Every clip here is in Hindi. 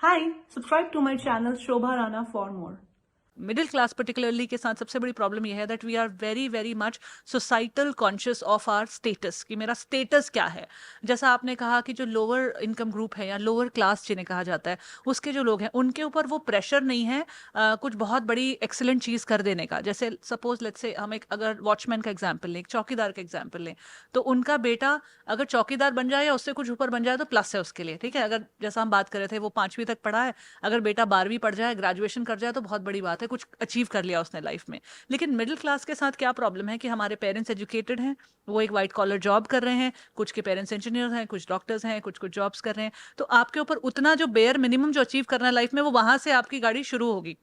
Hi, subscribe to my channel Shobha Rana for more. Middle class particularly के साथ सबसे बड़ी प्रॉब्लम यह है that we are very very much societal conscious of our status कि मेरा स्टेटस क्या है। जैसा आपने कहा कि जो लोअर इनकम ग्रुप है या लोअर क्लास जिन्हें कहा जाता है उसके जो लोग हैं उनके ऊपर वो प्रेशर नहीं है कुछ बहुत बड़ी एक्सीलेंट चीज़ कर देने का। जैसे सपोज लेट्स से हम एक अगर वॉचमैन का एग्जाम्पल लें, एक चौकीदार का एग्जाम्पल लें, तो उनका बेटा अगर चौकीदार बन जाए या उससे कुछ ऊपर बन जाए तो प्लस है उसके लिए, ठीक है। अगर जैसा हम बात कर रहे थे वो 5वीं तक पढ़ा है, अगर बेटा 12वीं पढ़ जाए, ग्रेजुएशन कर जाए तो बहुत बड़ी बात है, कुछ अचीव कर लिया उसने लाइफ में। लेकिन मिडिल क्लास के साथ क्या प्रॉब्लम है कि हमारे पेरेंट्स एजुकेटेड हैं, वो एक वाइट कॉलर जॉब कर रहे हैं, कुछ के पेरेंट्स इंजीनियर हैं, कुछ डॉक्टर्स हैं, कुछ कुछ जॉब्स कर रहे हैं। तो आपके ऊपर उतना जो बेयर मिनिमम जो अचीव करना है लाइफ में वो वहां से आपकी गाड़ी शुरू होगी।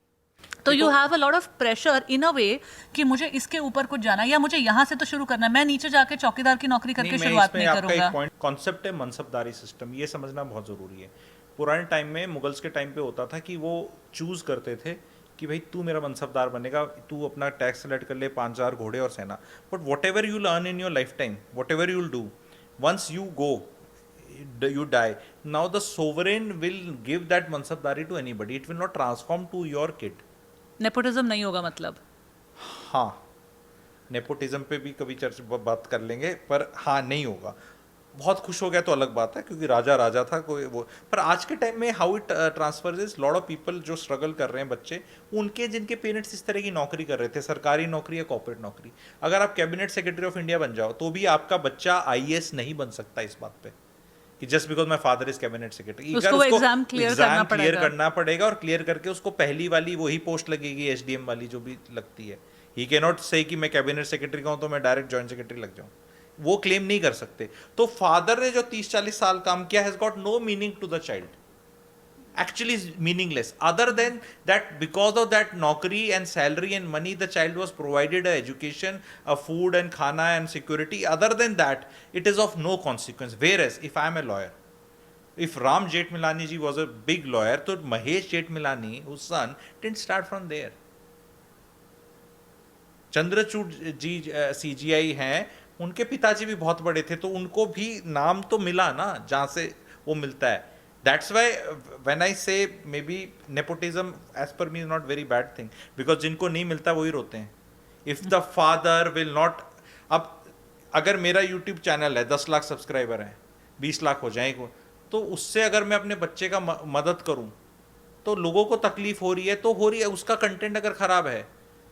तो यू देखो, have a lot of pressure in a way कि मुझे इसके ऊपर कुछ जाना है या मुझे यहाँ से तो शुरू करना है, मैं नीचे जाके चौकीदार की नौकरी नहीं, करके मैं शुरुआत इसमें नहीं आपका एक करूंगा। पॉइंट कॉन्सेप्ट है मनसबदारी सिस्टम, ये समझना बहुत ज़रूरी है। पुराने टाइम में मुगल्स के टाइम पे होता था कि वो चूज़ करते थे कि भाई तू मेरा मनसबदार बनेगा, तू अपना टैक्स सेलेक्ट कर ले, 5,000 घोड़े और सेना। But whatever you earn in your lifetime, whatever you'll do, once you go you die. Now the sovereign will give that mansabdari to anybody. It will not transform to your kid. Nepotism नहीं होगा मतलब। हाँ, नेपोटिज्म पे भी कभी चर्चा बात कर लेंगे, पर हाँ नहीं होगा। बहुत खुश हो गया तो अलग बात है, क्योंकि राजा राजा था कोई वो। पर आज के टाइम में how it transfers is lot of people जो स्ट्रगल कर रहे हैं, बच्चे उनके जिनके पेरेंट्स इस तरह की नौकरी कर रहे थे, सरकारी नौकरी या कॉर्पोरेट नौकरी, अगर आप कैबिनेट सेक्रेटरी ऑफ इंडिया बन जाओ तो भी आपका बच्चा आईएएस नहीं बन सकता इस बात पे कि just because my father is cabinet secretary. उसको वो एग्जाम क्लियर करना एग्जाम क्लियर पड़ेगा। करना पड़ेगा, और क्लियर करके उसको पहली वाली वही पोस्ट लगेगी, एसडीएम वाली जो भी लगती है। ही कैन नॉट से कि मैं कैबिनेट सेक्रेटरी का हूं तो मैं डायरेक्ट जॉइंट सेक्रेटरी लग जाऊं, वो क्लेम नहीं कर सकते। तो फादर ने जो 30-40 साल काम किया has got no meaning to the child, actually is meaningless, other than that because of that naukri and salary and money the child was provided a education, a food and khana and security. Other than that it is of no consequence. Whereas if I am a lawyer, if Ram Jethmalani ji was a big lawyer, so Mahesh Jethmalani, whose son, didn't start from there. Chandrachud ji CJI हैं, उनके पिताजी भी बहुत बड़े थे, तो उनको भी नाम तो मिला ना जहाँ से वो मिलता है। दैट्स वाई व्हेन आई से may be nepotism as per me is not very bad thing, because जिनको नहीं मिलता वही रोते हैं। If the father will not, अब अगर मेरा यूट्यूब चैनल है, 10 लाख सब्सक्राइबर हैं, 20 लाख हो जाए, तो उससे अगर मैं अपने बच्चे का मदद करूं तो लोगों को तकलीफ हो रही है तो हो रही है, उसका कंटेंट अगर खराब है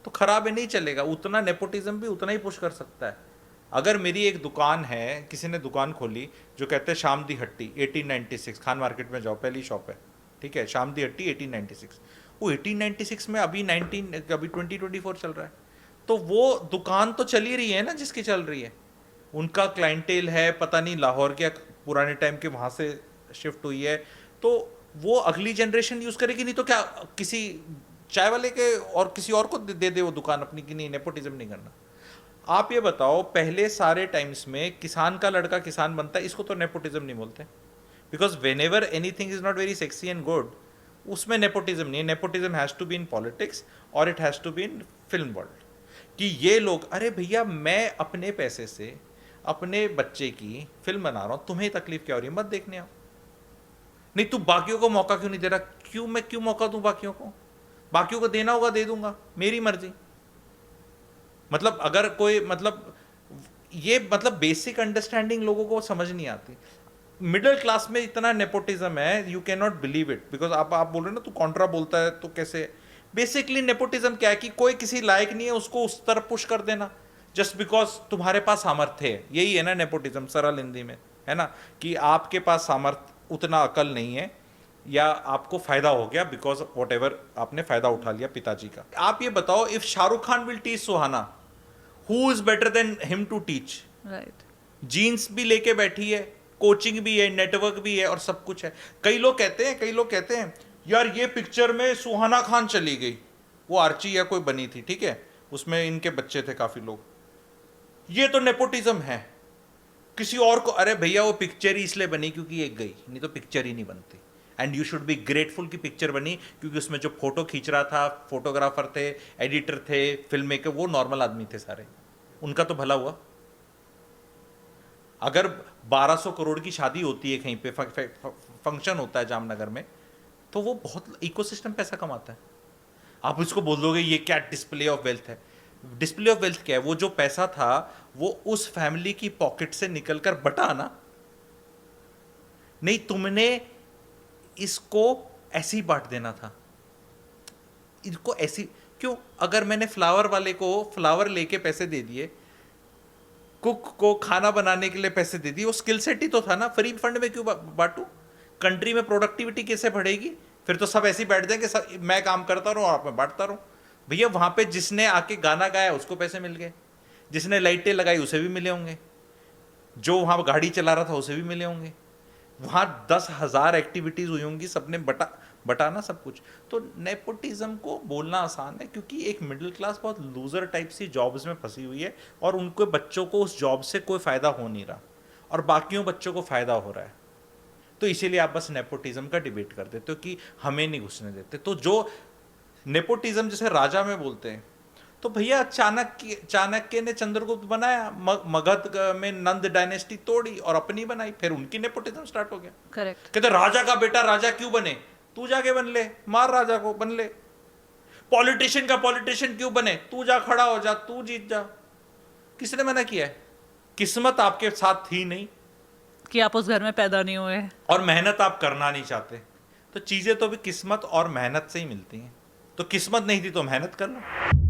तो खराब है, नहीं चलेगा। उतना नेपोटिज्म भी उतना ही पुश कर सकता है। अगर मेरी एक दुकान है, किसी ने दुकान खोली जो कहते हैं शाम दी हट्टी 1896, खान मार्केट में जाओ, पहली शॉप है, ठीक है, शाम दी हट्टी 1896, वो 1896 में अभी 2024 चल रहा है, तो वो दुकान तो चल ही रही है ना जिसकी चल रही है। उनका क्लाइंटेल है, पता नहीं लाहौर के पुराने टाइम के वहाँ से शिफ्ट हुई है, तो वो अगली जनरेशन यूज़ करेगी। नहीं तो क्या किसी चाय वाले के और किसी और को दे दे वो दुकान अपनी, की नहीं, नेपोटिज्म नहीं करना। आप ये बताओ, पहले सारे टाइम्स में किसान का लड़का किसान बनता है, इसको तो नेपोटिज्म नहीं बोलते, because whenever anything is not very sexy and good, उसमें नेपोटिज्म नहीं है। Nepotism has to be in politics और it has to be in film world, कि ये लोग, अरे भैया मैं अपने पैसे से अपने बच्चे की फिल्म बना रहा हूँ, तुम्हें तकलीफ क्या हो रही है, मत देखने आओ। नहीं, तू बाकियों को मौका क्यों नहीं दे रहा? क्यों, मैं क्यों मौका दूं बाकियों को? बाकियों को देना होगा दे दूंगा, मेरी मर्जी। मतलब अगर कोई, मतलब ये, मतलब बेसिक अंडरस्टैंडिंग लोगों को समझ नहीं आती। मिडिल क्लास में इतना नेपोटिज्म है, you can not believe it, because आप बोल रहे हो ना, तू कॉन्ट्रा बोलता है तो कैसे। बेसिकली नेपोटिज्म क्या है कि कोई किसी लायक नहीं है, उसको उस तरफ पुश कर देना जस्ट बिकॉज तुम्हारे पास सामर्थ्य है। यही है ना नेपोटिज्म, सरल हिंदी में, है ना, कि आपके पास सामर्थ्य, उतना अकल नहीं है, या आपको फायदा हो गया बिकॉज वॉट एवर, आपने फायदा उठा लिया पिताजी का। आप ये बताओ, if Shahrukh Khan will teach Suhana, who is better than him to teach? Right. Jeans भी लेके बैठी है, कोचिंग भी है, नेटवर्क भी है, और सब कुछ है। कई लोग कहते हैं यार ये पिक्चर में सुहाना खान चली गई, वो आर्ची या कोई बनी थी, ठीक है, उसमें इनके बच्चे थे काफी लोग, ये तो नेपोटिज्म है। किसी और को, अरे भैया वो पिक्चर ही इसलिए बनी क्योंकि ये गई, नहीं तो पिक्चर ही नहीं बनती। And you should be grateful कि पिक्चर बनी, क्योंकि उसमें जो फोटो खींच रहा था, फोटोग्राफर थे, एडिटर थे, फिल्म मेकर, वो नॉर्मल आदमी थे सारे, उनका तो भला हुआ। अगर 1200 करोड़ की शादी होती है कहीं पे, फंक्शन होता है जामनगर में, तो वो बहुत इकोसिस्टम पैसा कमाता है। आप इसको बोल दोगे ये क्या डिस्प्ले ऑफ वेल्थ है। डिस्प्ले ऑफ वेल्थ क्या है? वो जो पैसा था वो उस फैमिली की पॉकेट से निकलकर बटा ना। नहीं, तुमने इसको ऐसे ही बांट देना था, इनको ऐसी क्यों? अगर मैंने फ्लावर वाले को फ्लावर लेके पैसे दे दिए, कुक को खाना बनाने के लिए पैसे दे दिए, वो स्किल सेट ही तो था ना। फ्री फंड में क्यों बांटू? कंट्री में प्रोडक्टिविटी कैसे बढ़ेगी? फिर तो सब ऐसे ही बैठ जाएंगे, मैं काम करता रहूं और आप मैं बांटता रहूं। भैया वहां पे जिसने आके गाना गाया उसको पैसे मिल गए, जिसने लाइटें लगाई उसे भी मिले होंगे, जो वहां गाड़ी चला रहा था उसे भी मिले होंगे, वहां 10,000 एक्टिविटीज हुई होंगी, सबने बटाना सब कुछ। तो नेपोटिज्म को बोलना आसान है क्योंकि एक मिडिल क्लास बहुत लूजर टाइप सी जॉब्स में फंसी हुई है और उनके बच्चों को उस जॉब से कोई फायदा हो नहीं रहा और बाकियों बच्चों को फायदा हो रहा है। तो इसीलिए आप बस नेपोटिज्म का डिबेट कर देते हो कि हमें नहीं घुसने देते। तो जो नेपोटिज्म जैसे राजा में बोलते हैं, तो भैया चाणक्य ने चंद्रगुप्त बनाया, मगध में नंद डायनेस्टी तोड़ी और अपनी बनाई, फिर उनकी नेपोटिज्म स्टार्ट हो गया। करेक्ट। कहते राजा का बेटा राजा क्यों बने? तू जाके बन ले, मार राजा को, बन ले। पॉलिटिशियन का पॉलिटिशियन क्यों बने? तू जा, खड़ा हो जा, तू जीत जा। किसने मना किया है? किस्मत आपके साथ थी नहीं कि आप उस घर में पैदा नहीं हुए, और मेहनत आप करना नहीं चाहते। तो चीजें तो भी किस्मत और मेहनत से ही मिलती हैं। तो किस्मत नहीं थी तो मेहनत कर लो।